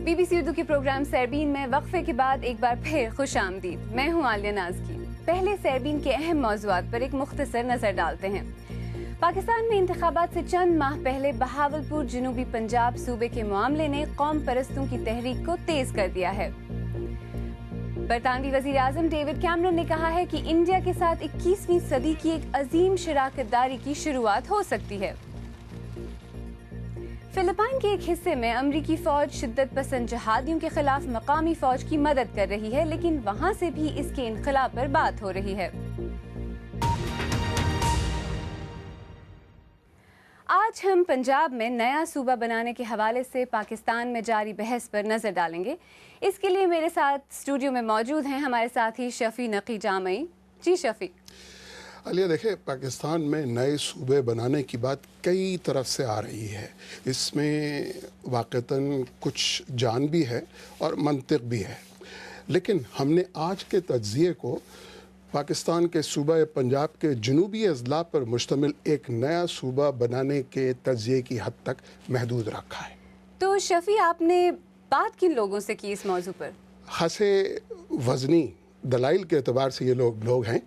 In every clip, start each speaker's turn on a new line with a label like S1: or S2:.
S1: Be B C Urdu کے programme سیربین میں وقفے کے بعد ایک بار پھر خوش آمدید. میں ہوں عالیہ نازکی. پہلے سیربین کے اہم موضوعات پر ایک مختصر نظر ڈالتے ہیں. پاکستان میں انتخابات سے چند ماہ پہلے بہاولپور جنوبی پنجاب صوبے کے معاملے نے قوم پرستوں کی تحریک کو تیز کر دیا ہے. برطانوی وزیر اعظم ڈیوڈ کیمرن نے کہا ہے کہ انڈیا کے ساتھ 21ویں صدی کی ایک عظیم شراکت داری کی شروعات ہو سکتی ہے. فلپائن کے ایک حصے میں امریکی فوج شدت پسند جہادیوں کے خلاف مقامی فوج کی مدد کر رہی ہے، لیکن وہاں سے بھی اس کے انخلا پر بات ہو رہی ہے. آج ہم پنجاب میں نیا صوبہ بنانے کے حوالے سے پاکستان میں جاری بحث پر نظر ڈالیں گے. اس کے لیے میرے ساتھ اسٹوڈیو میں موجود ہیں ہمارے ساتھی شفیع نقی جامعی. جی شفیع.
S2: علیہ دیکھیں، پاکستان میں نئے صوبے بنانے کی بات کئی طرف سے آ رہی ہے. اس میں واقعتاً کچھ جان بھی ہے اور منطق بھی ہے، لیکن ہم نے آج کے تجزیے کو پاکستان کے صوبہ پنجاب کے جنوبی اضلاع پر مشتمل ایک نیا صوبہ بنانے کے تجزیے کی حد تک محدود رکھا ہے.
S1: تو شفیع، آپ نے بات کن لوگوں سے کی اس موضوع پر؟
S2: خاصے وزنی دلائل کے اعتبار سے یہ لوگ ہیں.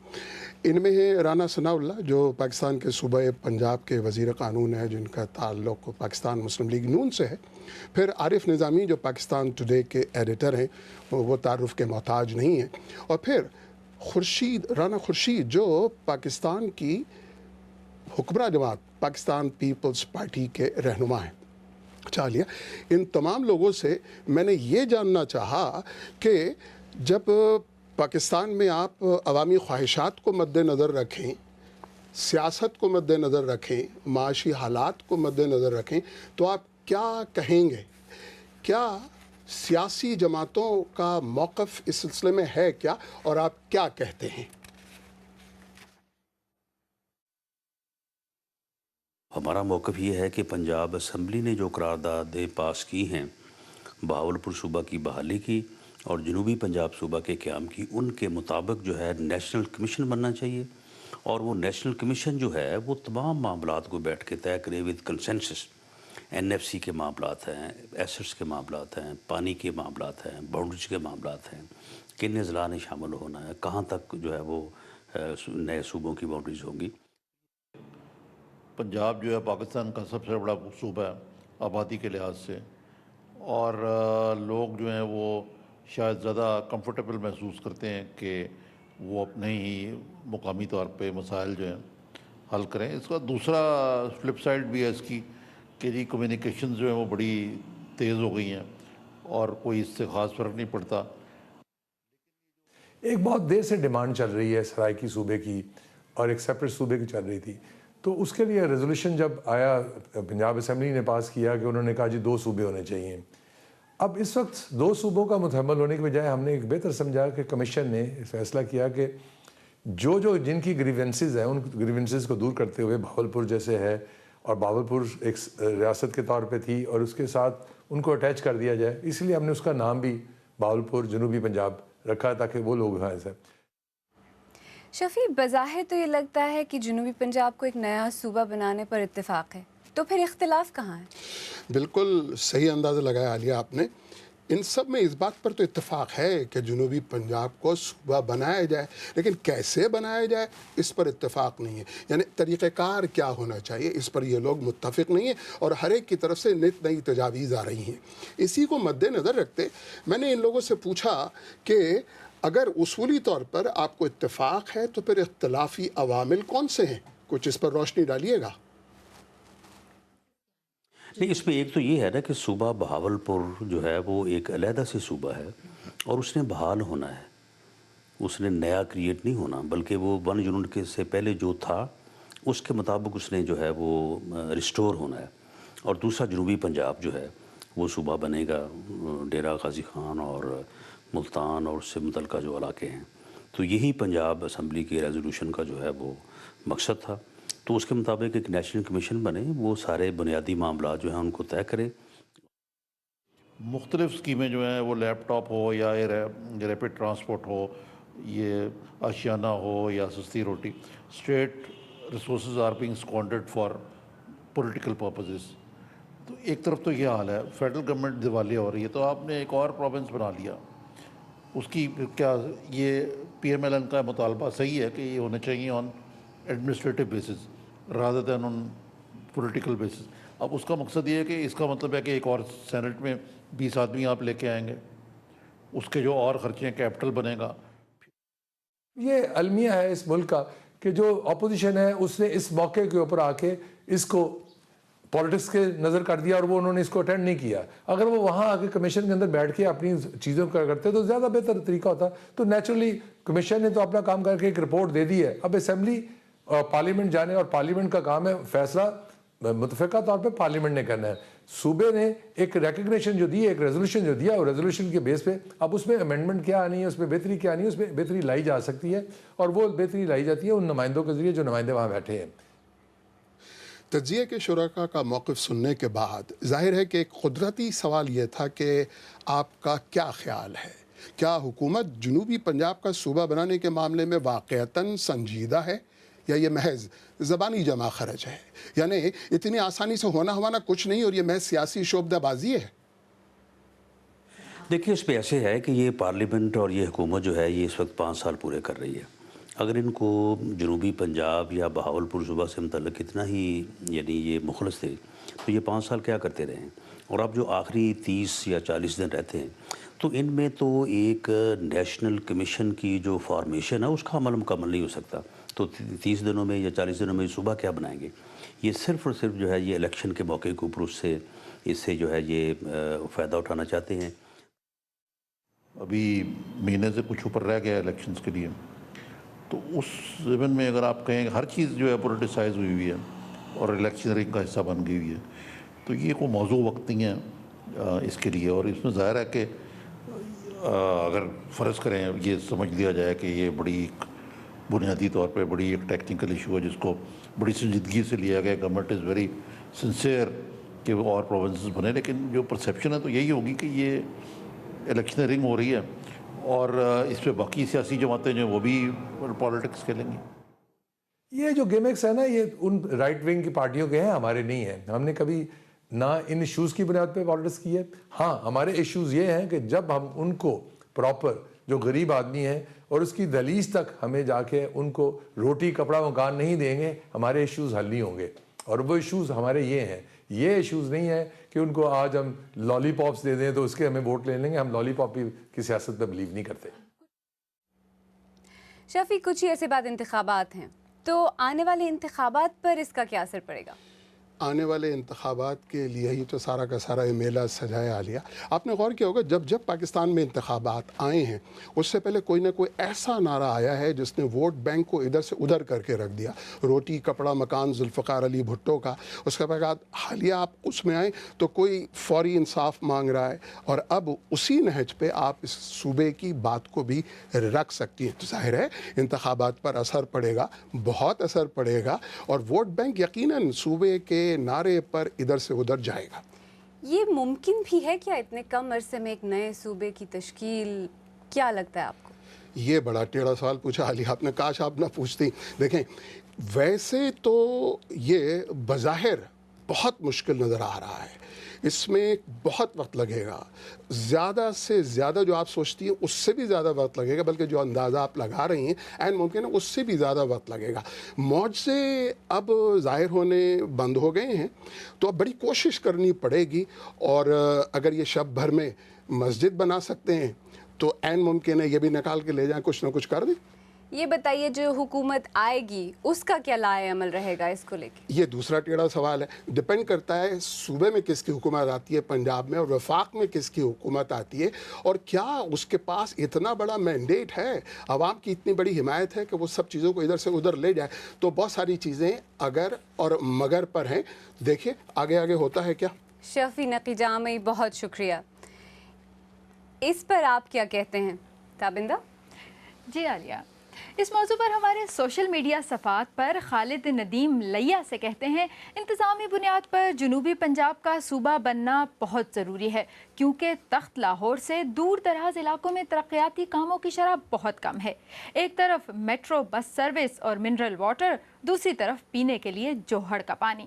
S2: ان میں ہے رانا ثناء اللہ، جو پاکستان کے صوبہ پنجاب کے وزیر قانون ہے، جن کا تعلق پاکستان مسلم لیگ نون سے ہے. پھر عارف نظامی، جو پاکستان ٹوڈے کے ایڈیٹر ہیں، وہ تعارف کے محتاج نہیں ہیں. اور پھر رانا خورشید، جو پاکستان کی حکمراں جماعت پاکستان پیپلز پارٹی کے رہنما ہیں. چالیے، ان تمام لوگوں سے میں نے یہ جاننا چاہا کہ جب پاکستان میں آپ عوامی خواہشات کو مد نظر رکھیں، سیاست کو مد نظر رکھیں، معاشی حالات کو مد نظر رکھیں، تو آپ کیا کہیں گے؟ کیا سیاسی جماعتوں کا موقف اس سلسلے میں ہے کیا، اور آپ کیا کہتے ہیں؟
S3: ہمارا موقف یہ ہے کہ پنجاب اسمبلی نے جو قراردادیں پاس کی ہیں بہاولپور صوبہ کی بحالی کی اور جنوبی پنجاب صوبہ کے قیام کی، ان کے مطابق جو ہے نیشنل کمیشن بننا چاہیے. اور وہ نیشنل کمیشن جو ہے وہ تمام معاملات کو بیٹھ کے طے کرے with consensus. N F C کے معاملات ہیں، ایسٹس کے معاملات ہیں، پانی کے معاملات ہیں، باؤنڈریز کے معاملات ہیں، کن اضلاع نے شامل ہونا ہے، کہاں تک جو ہے وہ نئے صوبوں کی باؤنڈریز ہوں گی.
S4: پنجاب جو ہے پاکستان کا سب سے بڑا صوبہ ہے آبادی کے لحاظ سے، اور لوگ جو ہیں وہ شاید زیادہ کمفرٹیبل محسوس کرتے ہیں کہ وہ اپنے ہی مقامی طور پہ مسائل جو ہیں حل کریں. اس کا دوسرا فلپ سائڈ بھی ہے اس کی کہ جی کمیونیکیشنز جو ہیں وہ بڑی تیز ہو گئی ہیں اور کوئی اس سے خاص فرق نہیں پڑتا.
S5: ایک بہت دیر سے ڈیمانڈ چل رہی ہے سرائکی صوبے کی اور ایک سیپریٹ صوبے کی چل رہی تھی. تو اس کے لیے ریزولوشن جب آیا پنجاب اسمبلی نے پاس کیا کہ انہوں نے کہا جی 2 صوبے ہونے چاہیے. اب اس وقت 2 صوبوں کا متحمل ہونے کے بجائے ہم نے ایک بہتر سمجھا کہ کمیشن نے فیصلہ کیا کہ جن کی گریونسز ہیں ان گریونسز کو دور کرتے ہوئے بہاولپور جیسے ہے، اور بہاولپور ایک ریاست کے طور پہ تھی اور اس کے ساتھ ان کو اٹیچ کر دیا جائے، اس لیے ہم نے اس کا نام بھی بہاولپور جنوبی پنجاب رکھا تاکہ وہ لوگ ہیں ایسے.
S1: شفیع، بظاہر تو یہ لگتا ہے کہ جنوبی پنجاب کو ایک نیا صوبہ بنانے پر اتفاق ہے، تو پھر اختلاف کہاں ہے؟
S2: بالکل صحیح اندازہ لگایا عالیہ آپ نے. ان سب میں اس بات پر تو اتفاق ہے کہ جنوبی پنجاب کو صوبہ بنایا جائے، لیکن کیسے بنایا جائے اس پر اتفاق نہیں ہے. یعنی طریقہ کار کیا ہونا چاہیے، اس پر یہ لوگ متفق نہیں ہیں، اور ہر ایک کی طرف سے نئی تجاویز آ رہی ہیں. اسی کو مد نظر رکھتے میں نے ان لوگوں سے پوچھا کہ اگر اصولی طور پر آپ کو اتفاق ہے تو پھر اختلافی عوامل کون سے ہیں؟ کچھ اس پر روشنی ڈالیے گا.
S3: نہیں، اس میں ایک تو یہ ہے نا کہ صوبہ بہاولپور جو ہے وہ ایک علیحدہ سے صوبہ ہے اور اس نے بحال ہونا ہے، اس نے نیا کریٹ نہیں ہونا، بلکہ وہ 1 یونٹ کے سے پہلے جو تھا اس کے مطابق اس نے جو ہے وہ ریسٹور ہونا ہے. اور دوسرا جنوبی پنجاب جو ہے وہ صوبہ بنے گا ڈیرہ غازی خان اور ملتان اور اس سے متعلقہ جو علاقے ہیں. تو یہی پنجاب اسمبلی کے ریزولوشن کا جو ہے وہ مقصد تھا. تو اس کے مطابق ایک نیشنل کمیشن بنے، وہ سارے بنیادی معاملات جو ہیں ان کو طے کرے.
S4: مختلف اسکیمیں جو ہیں وہ لیپ ٹاپ ہو یا ریپڈ ٹرانسپورٹ ہو، یہ آشیانہ ہو یا سستی روٹی، state resources are being squandered for political purposes. تو ایک طرف تو یہ حال ہے، فیڈرل گورنمنٹ دیوالیہ ہو رہی ہے، تو آپ نے ایک اور پروونس بنا لیا، اس کی کیا یہ پی ایم ایل این کا مطالبہ صحیح ہے کہ یہ ہونے چاہیے on administrative basis rather than on political basis? اب اس کا مقصد یہ ہے کہ اس کا مطلب ہے کہ ایک اور سینٹ میں 20 آدمی آپ لے کے آئیں گے، اس کے جو اور خرچے ہیں، کیپٹل بنے گا۔
S5: یہ المیہ ہے اس ملک کا کہ جو اپوزیشن ہے اس نے اس موقع کے اوپر آ کے اس کو پالیٹکس کے نظر کر دیا، اور وہ انہوں نے اس کو اٹینڈ نہیں کیا۔ اگر وہ وہاں آ کے کمیشن کے اندر بیٹھ کے اپنی چیزوں کا کرتے تو زیادہ بہتر طریقہ ہوتا۔ تو نیچرلی کمیشن نے تو اپنا کام کر کے ایک رپورٹ دے دی ہے، اب اسمبلی اور پارلیمنٹ جانے، اور پارلیمنٹ کا کام ہے فیصلہ متفقہ طور پہ پارلیمنٹ نے کرنا ہے۔ صوبے نے ایک ریکگنیشن جو دی ہے، ایک ریزولوشن جو دیا، اور ریزولوشن کے بیس پہ اب اس میں امینڈمنٹ کیا آنی ہے، اس میں بہتری کیا آنی ہے، اس میں بہتری لائی جا سکتی ہے، اور وہ بہتری لائی جاتی ہے ان نمائندوں کے ذریعے جو نمائندے وہاں بیٹھے ہیں۔
S2: تجزیے کے شرکاء کا موقف سننے کے بعد ظاہر ہے کہ ایک قدرتی سوال یہ تھا کہ آپ کا کیا خیال ہے، کیا حکومت جنوبی پنجاب کا صوبہ بنانے کے معاملے میں واقعتاً سنجیدہ ہے، یا یہ محض زبانی جمع خرچ ہے؟ یعنی اتنی آسانی سے ہونا کچھ نہیں، اور یہ محض سیاسی شعبدہ بازی ہے؟
S3: دیکھیے اس پہ ایسے ہے کہ یہ پارلیمنٹ اور یہ حکومت جو ہے یہ اس وقت 5 سال پورے کر رہی ہے۔ اگر ان کو جنوبی پنجاب یا بہاولپور صوبہ سے متعلق اتنا ہی یعنی یہ مخلص تھے تو یہ 5 سال کیا کرتے رہے ہیں؟ اور اب جو آخری 30 یا 40 دن رہتے ہیں تو ان میں تو ایک نیشنل کمیشن کی جو فارمیشن ہے اس کا عمل مکمل نہیں ہو سکتا، تو 30 دنوں میں یا 40 دنوں میں صوبہ کیا بنائیں گے؟ یہ صرف اور صرف جو ہے یہ الیکشن کے موقع کے اوپر اس سے جو ہے یہ فائدہ اٹھانا چاہتے ہیں۔
S4: ابھی مہینے سے کچھ اوپر رہ گیا الیکشنز کے لیے، تو اس زمن میں اگر آپ کہیں ہر چیز جو ہے پولیٹیسائز ہوئی ہے اور الیکشنرنگ کا حصہ بن گئی ہوئی ہے، تو یہ کوئی موضوع وقت نہیں ہے اس کے لیے۔ اور اس میں ظاہر ہے کہ اگر فرض کریں یہ سمجھ لیا جائے کہ یہ بڑی ایک بنیادی طور پہ بڑی ایک ٹیکنیکل ایشو ہے جس کو بڑی سنجیدگی سے لیا گیا، گورنمنٹ از ویری سنسیئر کہ وہ اور پروونسز بنے، لیکن جو پرسیپشن ہے تو یہی ہوگی کہ یہ الیکشنرنگ ہو رہی ہے، اور اس پہ باقی سیاسی جماعتیں جو ہیں وہ بھی پالیٹکس کھیلیں گی۔
S5: یہ جو گیمکس ہے نا یہ ان رائٹ ونگ کی پارٹیوں کے ہیں، ہمارے نہیں ہیں۔ ہم نے کبھی نہ ان ایشوز کی بنیاد پہ پالیٹکس کی ہے۔ ہاں ہمارے ایشوز یہ ہیں کہ جب ہم ان کو پراپر جو غریب آدمی ہیں اور اس کی دہلیز تک ہمیں جا کے ان کو روٹی کپڑا مکان نہیں دیں گے، ہمارے ایشوز حل نہیں ہوں گے۔ اور وہ ایشوز ہمارے یہ ہیں، یہ ایشوز نہیں ہیں کہ ان کو آج ہم لالی پاپس دے دیں تو اس کے ہمیں ووٹ لے لیں گے۔ ہم لالی پاپ کی سیاست پہ بلیو نہیں کرتے۔
S1: شفیق، کچھ ہی عرصے بعد انتخابات ہیں، تو آنے والے انتخابات پر اس کا کیا اثر پڑے گا؟
S2: آنے والے انتخابات کے لیے ہی تو سارا کا سارا یہ میلہ سجایا لیا۔ آپ نے غور کیا ہوگا جب پاکستان میں انتخابات آئے ہیں اس سے پہلے کوئی نہ کوئی ایسا نعرہ آیا ہے جس نے ووٹ بینک کو ادھر سے ادھر کر کے رکھ دیا۔ روٹی کپڑا مکان ذوالفقار علی بھٹو کا، اس کے بعد حالیہ آپ اس میں آئیں تو کوئی فوری انصاف مانگ رہا ہے، اور اب اسی نہج پہ آپ اس صوبے کی بات کو بھی رکھ سکتی ہیں۔ تو ظاہر ہے انتخابات پر اثر پڑے گا، بہت اثر پڑے گا، اور ووٹ بینک یقیناً صوبے کے نعرے پر ادھر سے ادھر جائے گا۔
S1: یہ ممکن بھی ہے کیا اتنے کم عرصے میں ایک نئے صوبے کی تشکیل؟ کیا لگتا ہے آپ کو؟
S2: یہ بڑا ٹیڑھا سوال پوچھا علی آپ نے، کاش آپ نہ پوچھتی۔ دیکھیں ویسے تو یہ بظاہر بہت مشکل نظر آ رہا ہے، اس میں بہت وقت لگے گا، زیادہ سے زیادہ جو آپ سوچتی ہیں اس سے بھی زیادہ وقت لگے گا، بلکہ جو اندازہ آپ لگا رہی ہیں این ممکن ہے اس سے بھی زیادہ وقت لگے گا۔ معجزے اب ظاہر ہونے بند ہو گئے ہیں، تو اب بڑی کوشش کرنی پڑے گی، اور اگر یہ شب بھر میں مسجد بنا سکتے ہیں تو این ممکن ہے یہ بھی نکال کے لے جائیں، کچھ نہ کچھ کر دیں۔
S1: یہ بتائیے جو حکومت آئے گی اس کا کیا لائحہ عمل رہے گا اس کو لے کے؟
S2: یہ دوسرا ٹیڑھا سوال ہے، ڈپینڈ کرتا ہے صوبے میں کس کی حکومت آتی ہے، پنجاب میں، اور وفاق میں کس کی حکومت آتی ہے، اور کیا اس کے پاس اتنا بڑا مینڈیٹ ہے، عوام کی اتنی بڑی حمایت ہے کہ وہ سب چیزوں کو ادھر سے ادھر لے جائے۔ تو بہت ساری چیزیں اگر اور مگر پر ہیں، دیکھیں آگے آگے ہوتا ہے کیا۔
S1: شفیع نقی جامعی، بہت شکریہ۔ اس پر آپ کیا کہتے ہیں تابندہ؟
S6: جی عالیہ، اس موضوع پر ہمارے سوشل میڈیا صفحات پر خالد ندیم لیا سے کہتے ہیں، انتظامی بنیاد پر جنوبی پنجاب کا صوبہ بننا بہت ضروری ہے، کیونکہ تخت لاہور سے دور دراز علاقوں میں ترقیاتی کاموں کی شرح بہت کم ہے۔ ایک طرف میٹرو بس سروس اور منرل واٹر، دوسری طرف پینے کے لیے جوہر کا پانی۔